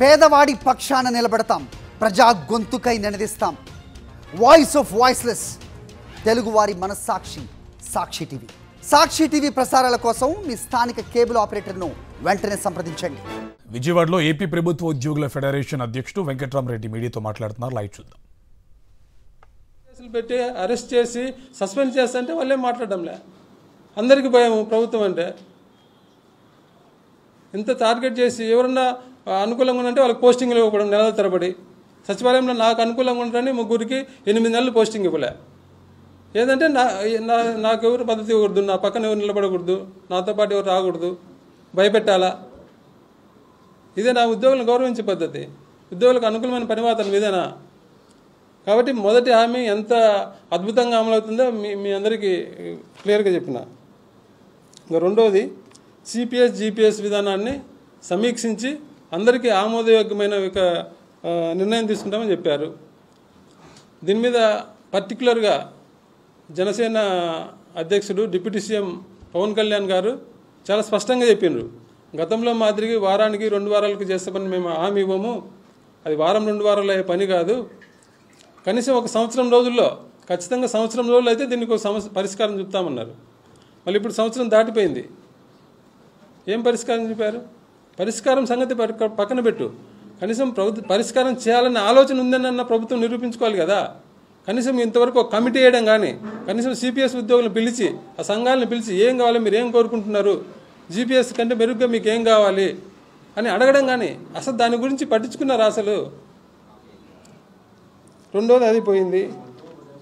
పేదవాడి పక్షాన నిలబడతాం, ప్రజా గొంతుకై నినదిస్తాం. వాయిస్ ఆఫ్ వాయిస్లెస్, తెలుగువారి మనస్సాక్షి సాక్షి టీవీ. సాక్షి టీవీ ప్రసారాల కోసం మీ స్థానిక కేబుల్ ఆపరేటర్ను వెంటనే సంప్రదించండి. విజయవాడలో ఏపీ ప్రభుత్వ ఉద్యోగుల ఫెడరేషన్ అధ్యక్షుడు వెంకట్రామరెడ్డి మీడియాతో మాట్లాడుతున్నారు. లైవ్ చూద్దాం. కేసులు పెట్టి అరెస్ట్ చేసి సస్పెండ్ చేస్తుంటే వాళ్ళే మాట్లాడడంలే. అందరికీ భయం ప్రభుత్వం అంటే. ఇంత టార్గెట్ చేసి ఎవరన్నా అనుకూలంగా ఉంటే వాళ్ళకి పోస్టింగ్లు ఇవ్వడం నెలల తరబడి. సచివాలయంలో నాకు అనుకూలంగా ఉంటారని ముగ్గురికి 8 నెలలు పోస్టింగ్ ఇవ్వలే. ఏదంటే నాకెవరు పద్ధతి ఇవ్వకూడదు, నా పక్కన ఎవరు నిలబడకూడదు, నాతో పాటు ఎవరు రాకూడదు, భయపెట్టాలా. ఇదే నా ఉద్యోగులను గౌరవించే పద్ధతి, ఉద్యోగులకు అనుకూలమైన పనివాతావరణం ఇదేనా? కాబట్టి మొదటి హామీ ఎంత అద్భుతంగా అమలవుతుందో మీ అందరికీ క్లియర్గా చెప్పిన. ఇంకా రెండవది, సిపిఎస్ జిపిఎస్ విధానాన్ని సమీక్షించి అందరికీ ఆమోదయోగ్యమైన ఒక నిర్ణయం తీసుకుంటామని చెప్పారు. దీని మీద పర్టికులర్గా జనసేన అధ్యక్షుడు డిప్యూటీ సీఎం పవన్ కళ్యాణ్ గారు చాలా స్పష్టంగా చెప్పిండ్రు. గతంలో మాదిరిగా వారానికి 2 వారాలకు చేస్తామని మేము హామీ ఇవ్వము, అది వారం 2 వారాలు అయ్యే పని కాదు, కనీసం ఒక సంవత్సరం రోజుల్లో, ఖచ్చితంగా సంవత్సరం రోజులు అయితే దీనికి ఒక పరిష్కారం చెప్తామన్నారు. మళ్ళీ ఇప్పుడు సంవత్సరం దాటిపోయింది, ఏం పరిష్కారం చెప్పారు? పరిష్కారం సంగతి పక్కన పెట్టు, కనీసం పరిష్కారం చేయాలన్న ఆలోచన ఉందన్న ప్రభుత్వం నిరూపించుకోవాలి కదా. కనీసం ఇంతవరకు ఒక కమిటీ వేయడం కానీ, కనీసం సిపిఎస్ ఉద్యోగులను పిలిచి, ఆ సంఘాలను పిలిచి ఏం కావాలి, మీరు ఏం కోరుకుంటున్నారు, జిపిఎస్ కంటే మెరుగ్గా మీకు ఏం కావాలి అని అడగడం కానీ, అసలు దాని గురించి పట్టించుకున్నారు అసలు? రెండోది అది పోయింది.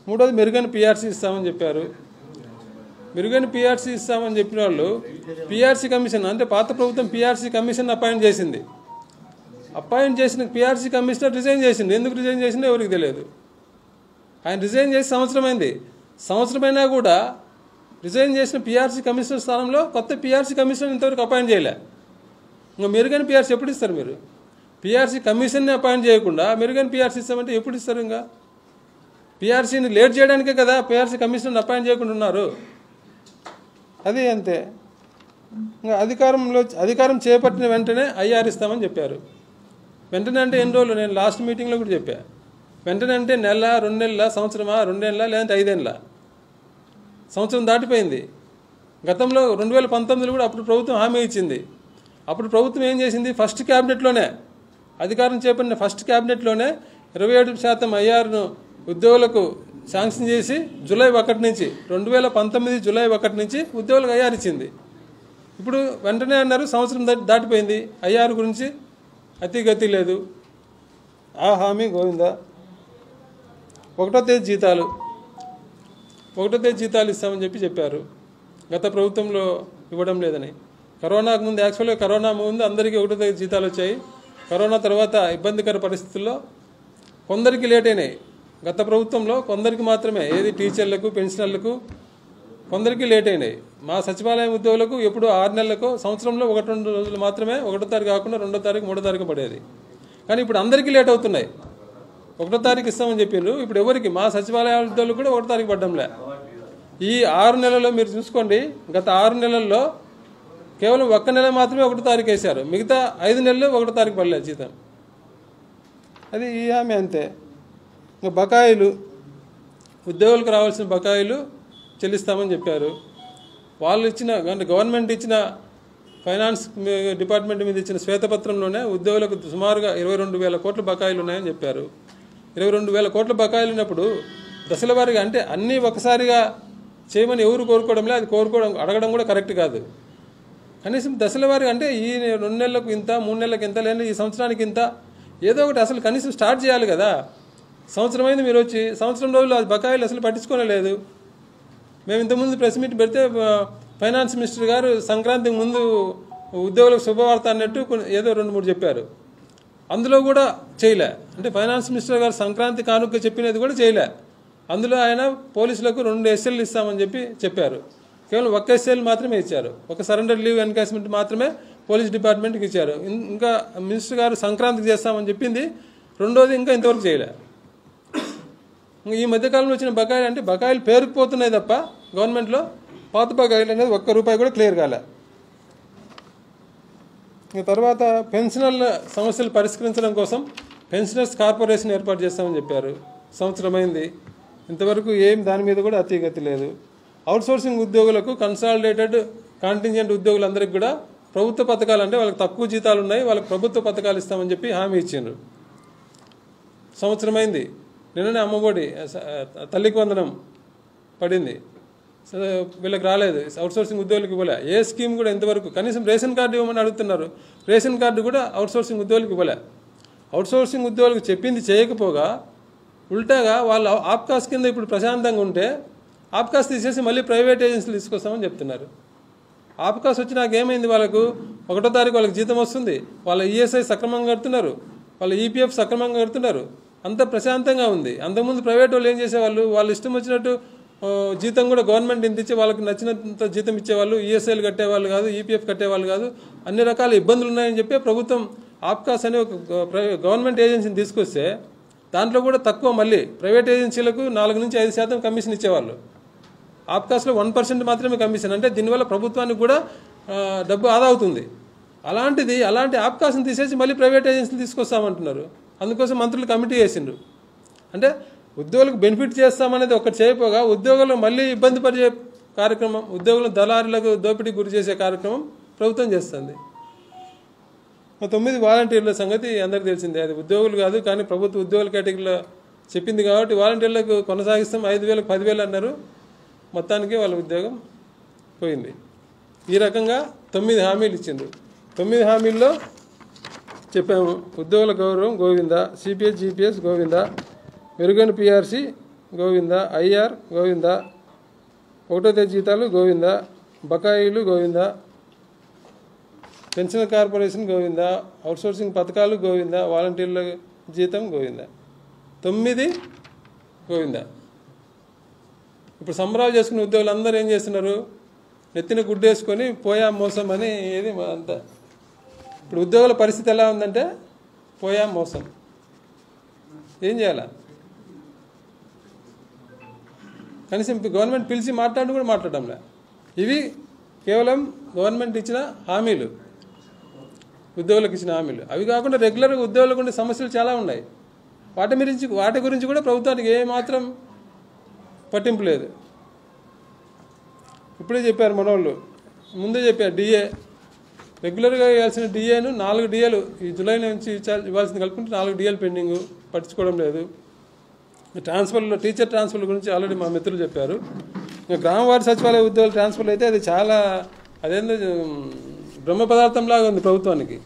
మూడోది మెరుగైన పిఆర్సీ ఇస్తామని చెప్పారు. మెరుగైన పిఆర్సీ ఇస్తామని చెప్పిన వాళ్ళు పిఆర్సీ కమిషన్, అంటే పాత ప్రభుత్వం పిఆర్సీ కమిషన్ అపాయింట్ చేసింది. అపాయింట్ చేసిన పిఆర్సీ కమిషనర్ రిజైన్ చేసింది. ఎందుకు రిజైన్ చేసిందో ఎవరికి తెలియదు. ఆయన రిజైన్ చేసి సంవత్సరమైంది. సంవత్సరమైనా కూడా రిజైన్ చేసిన పిఆర్సీ కమిషనర్ స్థానంలో కొత్త పిఆర్సీ కమిషనర్ ఇంతవరకు అపాయింట్ చేయలే. ఇంకా మెరుగైన పిఆర్సీ ఎప్పుడు ఇస్తారు మీరు? పిఆర్సీ కమిషన్ని అపాయింట్ చేయకుండా మెరుగైన పిఆర్సీ ఇస్తామంటే ఎప్పుడు ఇస్తారు? ఇంకా పిఆర్సీని లేట్ చేయడానికే కదా పిఆర్సీ కమిషనర్ని అపాయింట్ చేయకుండా ఉన్నారు. అది అంతే. ఇంకా అధికారం చేపట్టిన వెంటనే ఐఆర్ ఇస్తామని చెప్పారు. వెంటనే అంటే ఎన్ని రోజులు? నేను లాస్ట్ మీటింగ్లో కూడా చెప్పా. వెంటనే అంటే నెల, 2 నెలల, సంవత్సరమా, 2 ఏళ్ళ, లేదంటే 5 ఏళ్ళ? సంవత్సరం దాటిపోయింది. గతంలో 2019లో కూడా అప్పుడు ప్రభుత్వం హామీ ఇచ్చింది. అప్పుడు ప్రభుత్వం ఏం చేసింది? ఫస్ట్ క్యాబినెట్లోనే, అధికారం చేపట్టిన ఫస్ట్ క్యాబినెట్లోనే 27% ఐఆర్ను ఉద్యోగులకు శాంక్షన్ చేసి జూలై 1 నుంచి 2019 జూలై 1 నుంచి ఉద్యోగులకు ఐఆర్ ఇచ్చింది. ఇప్పుడు వెంటనే అన్నారు సంవత్సరం దాటిపోయింది, ఐఆర్ గురించి అతిగతి లేదు. ఆ హామీ గోవిందా. 1వ తేదీ జీతాలు ఇస్తామని చెప్పారు. గత ప్రభుత్వంలో ఇవ్వడం లేదని. కరోనాకు ముందు, యాక్చువల్గా కరోనా ముందు అందరికీ 1వ తేదీ జీతాలు వచ్చాయి. కరోనా తర్వాత ఇబ్బందికర పరిస్థితుల్లో కొందరికి లేట్ అయినాయి. గత ప్రభుత్వంలో కొందరికి మాత్రమే, ఏది టీచర్లకు, పెన్షనర్లకు కొందరికి లేట్ అయినాయి. మా సచివాలయం ఉద్యోగులకు ఎప్పుడు 6 నెలలకు, సంవత్సరంలో 1-2 రోజులు మాత్రమే, 1వ తారీఖు కాకుండా 2వ తారీఖు, 3వ తారీఖు పడేది. కానీ ఇప్పుడు అందరికీ లేట్ అవుతున్నాయి. 1వ తారీఖు ఇస్తామని చెప్పిండ్రు, ఇప్పుడు ఎవరికి? మా సచివాలయ ఉద్యోగులకు కూడా 1వ తారీఖు పడ్డంలే. ఈ 6 నెలల్లో మీరు చూసుకోండి, గత 6 నెలల్లో కేవలం 1 నెల మాత్రమే 1వ తారీఖు వేశారు, మిగతా 5 నెలలు 1వ తారీఖు పడలేదు జీతం. అది ఈ హామీ అంతే. ఇంకా బకాయిలు, ఉద్యోగులకు రావాల్సిన బకాయిలు చెల్లిస్తామని చెప్పారు. వాళ్ళు ఇచ్చిన, అంటే గవర్నమెంట్ ఇచ్చిన, ఫైనాన్స్ డిపార్ట్మెంట్ మీద ఇచ్చిన శ్వేతపత్రంలోనే ఉద్యోగులకు సుమారుగా 22,000 కోట్ల బకాయిలు ఉన్నాయని చెప్పారు. 22,000 కోట్ల బకాయిలు ఉన్నప్పుడు దశల వారీగా, అంటే అన్నీ ఒకసారిగా చేయమని ఎవరు కోరుకోవడంలే. అది అడగడం కూడా కరెక్ట్ కాదు. కనీసం దశల వారీగా, అంటే ఈ 2 నెలలకు ఇంత, 3 నెలలకు ఇంత, లేదా ఈ సంవత్సరానికి ఇంత, ఏదో ఒకటి అసలు కనీసం స్టార్ట్ చేయాలి కదా. సంవత్సరం అయింది మీరు వచ్చి, సంవత్సరం రోజులు అది బకాయిలు అసలు పట్టించుకోలేదు. మేము ఇంతకుముందు ప్రెస్ మీట్ పెడితే ఫైనాన్స్ మినిస్టర్ గారు సంక్రాంతికి ముందు ఉద్యోగులకు శుభవార్త అన్నట్టు ఏదో 2-3 చెప్పారు. అందులో కూడా చేయలే. అంటే ఫైనాన్స్ మినిస్టర్ గారు సంక్రాంతి కానుక చెప్పినది కూడా చేయలే. అందులో ఆయన పోలీసులకు 2 SLలు ఇస్తామని చెప్పారు. కేవలం 1 SL మాత్రమే ఇచ్చారు. ఒక సరెండర్ లీవ్ ఎన్కాష్మెంట్ మాత్రమే పోలీస్ డిపార్ట్మెంట్కి ఇచ్చారు. ఇంకా మినిస్టర్ గారు సంక్రాంతికి చేస్తామని చెప్పింది, రెండోది ఇంకా ఇంతవరకు చేయలే. ఈ మధ్యకాలంలో వచ్చిన బకాయిలు, అంటే బకాయిలు పేరుకుపోతున్నాయి తప్ప గవర్నమెంట్లో పాత బకాయిలు అనేది 1 రూపాయి కూడా క్లియర్ కాలే. ఇంకా తర్వాత పెన్షనర్ల సమస్యలు పరిష్కరించడం కోసం పెన్షనర్స్ కార్పొరేషన్ ఏర్పాటు చేస్తామని చెప్పారు. సంవత్సరమైంది, ఇంతవరకు ఏం దాని మీద కూడా అతిగతి లేదు. అవుట్సోర్సింగ్ ఉద్యోగులకు కన్సాలిడేటెడ్ కాంటింజెంట్ ఉద్యోగులందరికీ కూడా ప్రభుత్వ పథకాలు, అంటే వాళ్ళకి తక్కువ జీతాలు ఉన్నాయి, వాళ్ళకి ప్రభుత్వ పథకాలు ఇస్తామని చెప్పి హామీ ఇచ్చిండ్రు. సంవత్సరమైంది, నిన్ననే అమ్మఒడి తల్లికి వందనం పడింది, వీళ్ళకి రాలేదు. అవుట్సోర్సింగ్ ఉద్యోగులకు ఇవ్వలే. ఏ స్కీమ్ కూడా ఇంతవరకు, కనీసం రేషన్ కార్డు ఇవ్వమని అడుగుతున్నారు, రేషన్ కార్డు కూడా అవుట్సోర్సింగ్ ఉద్యోగులకు ఇవ్వలే. అవుట్సోర్సింగ్ ఉద్యోగులకు చెప్పింది చేయకపోగా ఉల్టాగా వాళ్ళు ఆప్కాస్ కింద ఇప్పుడు ప్రశాంతంగా ఉంటే ఆప్కాస్ తీసేసి మళ్ళీ ప్రైవేట్ ఏజెన్సీలు తీసుకొస్తామని చెప్తున్నారు. ఆప్కాస్ వచ్చి నాకేమైంది, వాళ్ళకు 1వ తారీఖు వాళ్ళకి జీతం వస్తుంది, వాళ్ళ ఈఎస్ఐ సక్రమంగా కడుతున్నారు, వాళ్ళ ఈపీఎఫ్ సక్రమంగా కడుతున్నారు, అంత ప్రశాంతంగా ఉంది. అంతకుముందు ప్రైవేట్ వాళ్ళు ఏం చేసేవాళ్ళు, వాళ్ళు ఇష్టం వచ్చినట్టు జీతం కూడా గవర్నమెంట్ ఇంత ఇచ్చి వాళ్ళకి నచ్చినంత జీతం ఇచ్చేవాళ్ళు, ఈఎస్ఐలు కట్టేవాళ్ళు కాదు, ఈపీఎఫ్ కట్టేవాళ్ళు కాదు, అన్ని రకాల ఇబ్బందులు ఉన్నాయని చెప్పి ప్రభుత్వం ఆప్కాస్ అనే ఒక గవర్నమెంట్ ఏజెన్సీని తీసుకొస్తే దాంట్లో కూడా తక్కువ, మళ్ళీ ప్రైవేట్ ఏజెన్సీలకు 4 నుంచి 5% కమిషన్ ఇచ్చేవాళ్ళు, ఆప్కాస్లో 1% మాత్రమే కమిషన్. అంటే దీనివల్ల ప్రభుత్వానికి కూడా డబ్బు ఆదా అవుతుంది. అలాంటి ఆప్కాస్ని తీసేసి మళ్ళీ ప్రైవేట్ ఏజెన్సీలు తీసుకొస్తామంటున్నారు. అందుకోసం మంత్రులు కమిటీ చేసిండ్రు. అంటే ఉద్యోగులకు బెనిఫిట్ చేస్తామనేది ఒకటి చేయకపోగా ఉద్యోగులు మళ్ళీ ఇబ్బంది పరిచే కార్యక్రమం, ఉద్యోగులను దళారులకు దోపిడీకి గురి చేసే కార్యక్రమం ప్రభుత్వం చేస్తుంది. 9 వాలంటీర్ల సంగతి అందరికీ తెలిసిందే. అది ఉద్యోగులు కాదు, కానీ ప్రభుత్వ ఉద్యోగుల కేటగిరీలో చెప్పింది కాబట్టి వాలంటీర్లకు కొనసాగిస్తాం, 5,000కు 10,000 అన్నారు. మొత్తానికి వాళ్ళ ఉద్యోగం పోయింది. ఈ రకంగా 9 హామీలు ఇచ్చిండ్రు. 9 హామీల్లో చెప్పాము, ఉద్యోగుల గౌరవం గోవింద, సిపిఎస్ జిపిఎస్ గోవింద, మెరుగైన పిఆర్సి గోవింద, ఐఆర్ గోవింద, 1వ తేదీ జీతాలు గోవింద, బకాయిలు Govinda, pension corporation Govinda, outsourcing పథకాలు గోవింద, వాలంటీర్ల జీతం గోవింద, 9 గోవింద. ఇప్పుడు సంబరాలు చేసుకునే ఉద్యోగులు అందరూ ఏం చేస్తున్నారు, నెత్తిన గుడ్డేసుకొని పోయా మోసం అని ఏది అంతా. ఇప్పుడు ఉద్యోగుల పరిస్థితి ఎలా ఉందంటే పోయా మోసం. ఏం చేయాలా, కనీసం గవర్నమెంట్ పిలిచి మాట్లాడి కూడా మాట్లాడడంలే. ఇవి కేవలం గవర్నమెంట్ ఇచ్చిన హామీలు, ఉద్యోగులకు ఇచ్చిన హామీలు. అవి కాకుండా రెగ్యులర్గా ఉద్యోగులకు ఉండే సమస్యలు చాలా ఉన్నాయి. వాటి గురించి కూడా ప్రభుత్వానికి ఏమాత్రం పట్టింపు లేదు. ఇప్పుడే చెప్పారు మనోళ్ళు, ముందే చెప్పారు, డిఏ రెగ్యులర్గా ఇవ్వాల్సిన డిఏను 4 డిఏలు ఈ జూలై నుంచి ఇవ్వాల్సింది కలుపుకుంటే 4 డిఏలు పెండింగు, పట్టించుకోవడం లేదు. ట్రాన్స్ఫర్లో టీచర్ ట్రాన్స్ఫర్ల గురించి ఆల్రెడీ మా మిత్రులు చెప్పారు. ఇంకా గ్రామ వార్డు సచివాలయ ఉద్యోగుల ట్రాన్స్ఫర్లు అయితే అది చాలా, అదేందో బ్రహ్మ పదార్థంలాగా ఉంది ప్రభుత్వానికి.